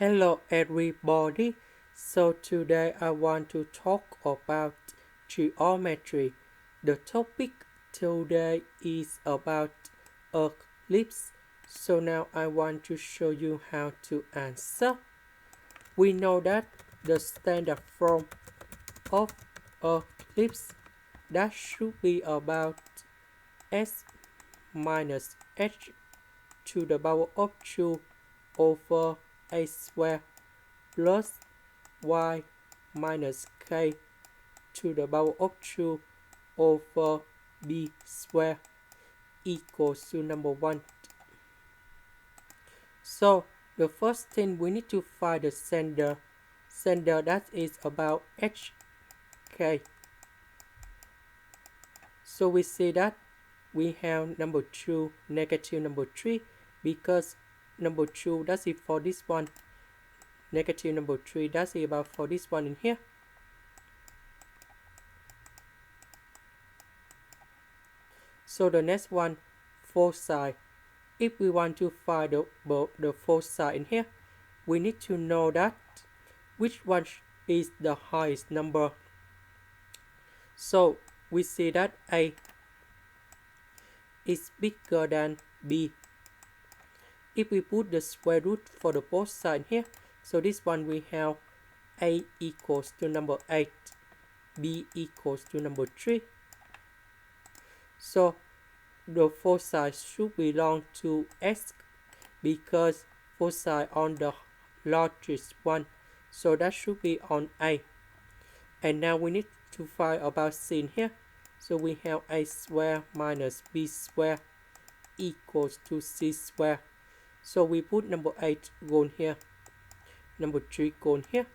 Hello everybody. So today I want to talk about geometry. The topic today is about ellipse. So now I want to show you how to answer. We know that the standard form of ellipse that should be about s minus h to the power of 2 over a square plus y minus k to the power of 2 over b square equals to number 1. So the first thing we need to find the center that is about hk. So we see that we have number 2 negative number 3 because number 2 that's it for this one, negative number 3 that's it about for this one in here. So the next one, foci. If we want to find the foci in here, we need to know that which one is the highest number. So we see that A is bigger than B. If we put the square root for the both sides here, so this one we have A equals to number 8, B equals to number 3. So the foci should belong to S because foci on the largest one, so that should be on A. And now we need to find about C in here. So we have A square minus B square equals to C square. So we put number 8 gone here, number 3 gone here.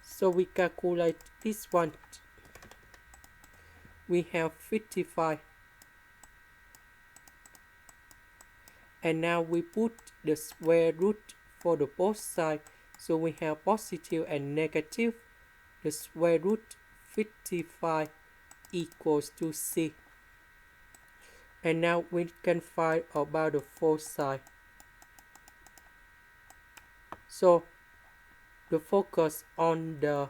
So we calculate this one. We have 55. And now we put the square root for the both sides. So we have positive and negative. The square root 55 equals to C. And now we can find about the foci. So the focus on the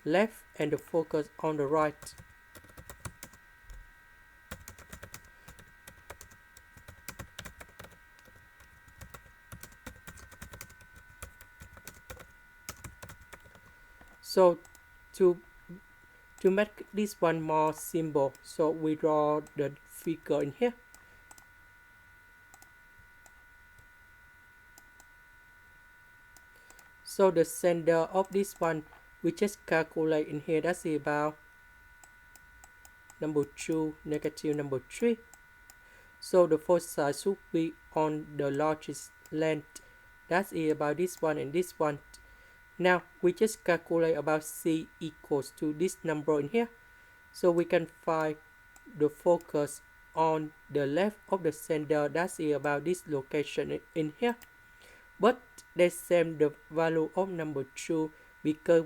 left and the focus on the right. So to make this one more simple, so we draw the figure in here. So the center of this one, we just calculate in here, that's about number 2 negative number 3. So the foci should be on the largest length, that's about this one and this one. Now we just calculate about C equals to this number in here. So we can find the focus on the left of the center, that's about this location in here. But they same the value of number 2 because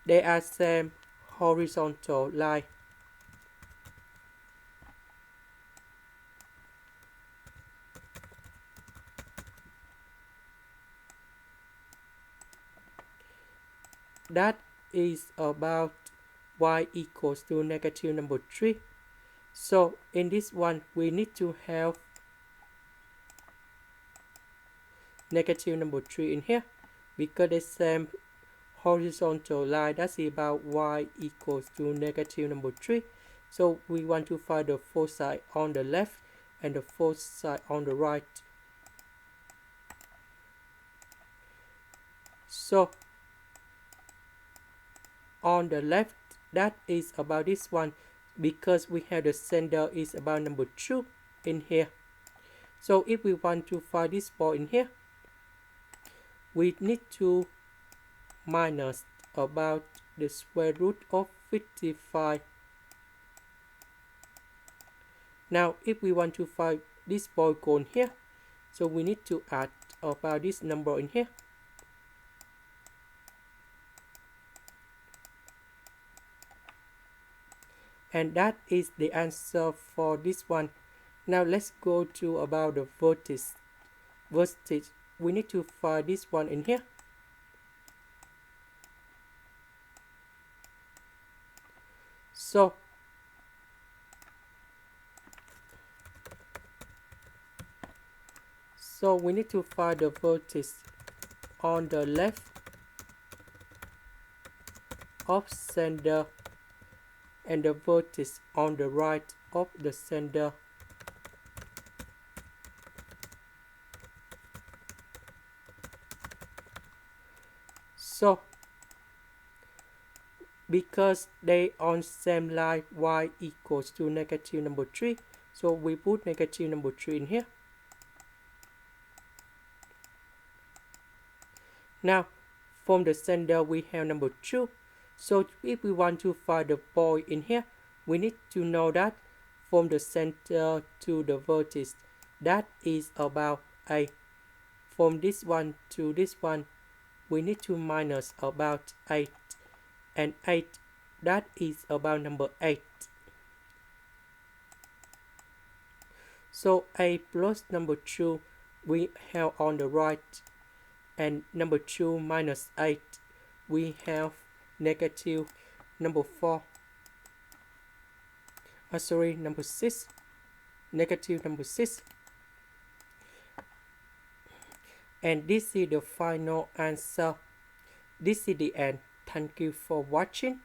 they are same horizontal line. That is about y equals to negative number 3. So in this one we need to have negative number 3 in here because the same horizontal line, that's about y equals to negative number 3. So we want to find the foci on the left and the foci on the right. So on the left, that is about this one because we have the center is about number 2 in here. So if we want to find this point in here, we need to minus about the square root of 55. Now if we want to find this point gone here, so we need to add about this number in here. And that is the answer for this one. Now let's go to about the vertex. Vertex, we need to find this one in here. So we need to find the vertex on the left of center and the vertex on the right of the center. So because they on same line, y equals to negative number 3, so we put negative number 3 in here. Now from the center we have number 2, so if we want to find the point in here, we need to know that from the center to the vertex, that is about 8. From this one to this one, we need to minus about 8, and 8, that is about number 8. So 8 plus number 2 we have on the right, and number 2 minus 8 we have negative number 4. Number 6. Negative number 6. And this is the final answer. This is the end. Thank you for watching.